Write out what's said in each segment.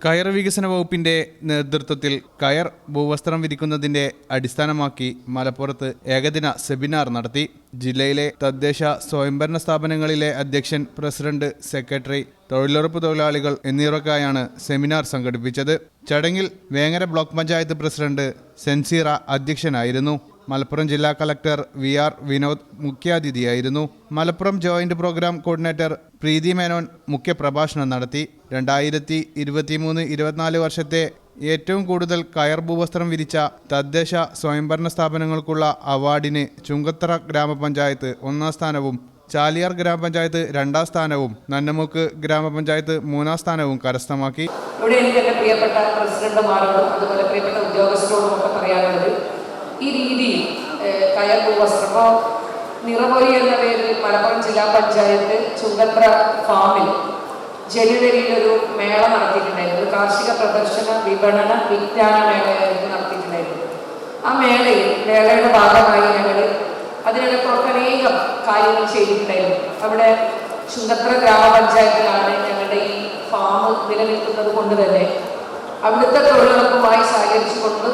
കയർ വികസന വകുപ്പിന്റെ നേതൃത്വത്തിൽ കയർ ഭൂവസ്ത്രം വിരിക്കുന്നതിന്റെ അടിസ്ഥാനമാക്കി മലപ്പുറത്ത് ഏകദിന സെമിനാർ നടത്തി. ജില്ലയിലെ തദ്ദേശ സ്വയംഭരണ സ്ഥാപനങ്ങളിലെ അധ്യക്ഷൻ, പ്രസിഡന്റ്, സെക്രട്ടറി, തൊഴിലുറപ്പ് തൊഴിലാളികൾ എന്നിവർക്കായാണ് സെമിനാർ സംഘടിപ്പിച്ചത്. ചടങ്ങിൽ വേങ്ങര ബ്ലോക്ക് പഞ്ചായത്ത് പ്രസിഡന്റ് സെൻസീറ അധ്യക്ഷനായിരുന്നു. മലപ്പുറം ജില്ലാ കളക്ടർ വി.ആർ. വിനോദ് മുഖ്യാതിഥിയായിരുന്നു. Malappuram joint programme coordinator Preethi Menon മുഖ്യപ്രഭാഷണം നടത്തി. 2023-24 വർഷത്തെ ഏറ്റവും കൂടുതൽ കയർ ഭൂവസ്ത്രം വിരിച്ച തദ്ദേശ സ്വയംഭരണ സ്ഥാപനങ്ങൾക്കുള്ള അവാർഡിന് ചുങ്കത്തറ ഗ്രാമപഞ്ചായത്ത് 1ാം സ്ഥാനവും ചാലിയാർ ഗ്രാമപഞ്ചായത്ത് 2ാം സ്ഥാനവും നന്നമുക്ക് ഗ്രാമപഞ്ചായത്ത് 3ാം സ്ഥാനവും കരസ്ഥമാക്കി. ഇവിടെ എനിക്ക് എൻ്റെ പ്രിയപ്പെട്ട പ്രസിഡന്റുമാരോടും അതുപോലെ പ്രിയപ്പെട്ട ഉദ്യോഗസ്ഥരോടും ഒക്കെ പറയാനുള്ളത്, ഈ രീതിയിൽ കയർ ഭൂവസ്ത്രം നിറപൊലി എന്ന പേരിൽ മലപ്പുറം ജില്ലാ പഞ്ചായത്ത് ചുങ്കത്തറ ഫാമിൽ ജനുവരിയിലൊരു മേള നടത്തിയിട്ടുണ്ടായിരുന്നു. ഒരു കാർഷിക പ്രദർശന വിപണന വിജ്ഞാന മേളയായിരുന്നു നടത്തിയിട്ടുണ്ടായിരുന്നു. ആ മേളയുടെ ഭാഗമായി ഞങ്ങൾ അതിനിടയ്ക്കൊക്കെ അനേകം കാര്യങ്ങൾ ചെയ്തിട്ടുണ്ടായിരുന്നു. അവിടെ ചുങ്കത്തറ ഗ്രാമപഞ്ചായത്തിലാണ് ഞങ്ങളുടെ ഈ ഫാം നിലനിൽക്കുന്നത് കൊണ്ട് തന്നെ അവിടുത്തെ തൊഴിലുറപ്പുമായി സഹകരിച്ചുകൊണ്ട്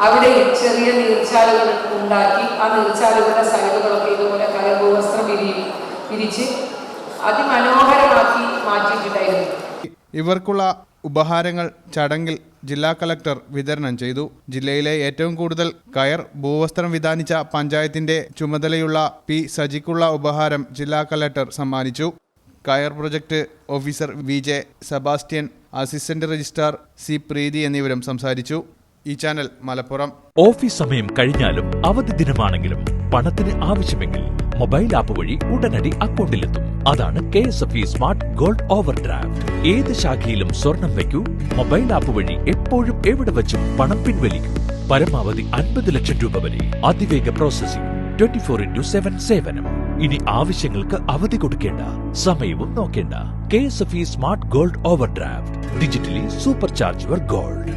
അവിടെ ചെറിയ നീർച്ചാലുകൾ ഉണ്ടാക്കി ആ നീർച്ചാലുകളുടെ സൈഡുകളൊക്കെ ഇതുപോലെ കയർ ഭൂവസ്ത്രം വിരിച്ച് അതിമനോഹരമാക്കി മാറ്റിയിട്ടുണ്ടായിരുന്നു. ഇവർക്കുള്ള ഉപഹാരങ്ങൾ ചടങ്ങിൽ ജില്ലാ കളക്ടർ വിതരണം ചെയ്തു. ജില്ലയിലെ ഏറ്റവും കൂടുതൽ കയർ ഭൂവസ്ത്രം വിതാനിച്ച പഞ്ചായത്തിന്റെ ചുമതലയുള്ള പി സജിക്കുള്ള ഉപഹാരം ജില്ലാ കളക്ടർ സമ്മാനിച്ചു. കയർ project officer V J. Sebastian, assistant registrar C. Preethi എന്നിവരും സംസാരിച്ചു. ഈ ചാനൽ മലപ്പുറം. ഓഫീസ് സമയം കഴിഞ്ഞാലും അവധി ദിനമാണെങ്കിലും പണത്തിന് ആവശ്യമെങ്കിൽ മൊബൈൽ ആപ്പ് വഴി ഉടനടി അക്കൗണ്ടിലെത്തും. അതാണ് KSFE smart gold over draft. ഏത് ശാഖയിലും സ്വർണം വയ്ക്കൂ. മൊബൈൽ ആപ്പ് വഴി എപ്പോഴും എവിടെ വച്ചും പണം പിൻവലിക്കൂ. പരമാവധി 50 ലക്ഷം രൂപ വരെ. അതിവേഗ പ്രോസസിംഗ്, 24/7 സേവനം. ഇനി ആവശ്യങ്ങൾക്ക് അവധി കൊടുക്കേണ്ട, സമയവും നോക്കേണ്ട. KSFE smart gold over draft. Digitally super charge your gold.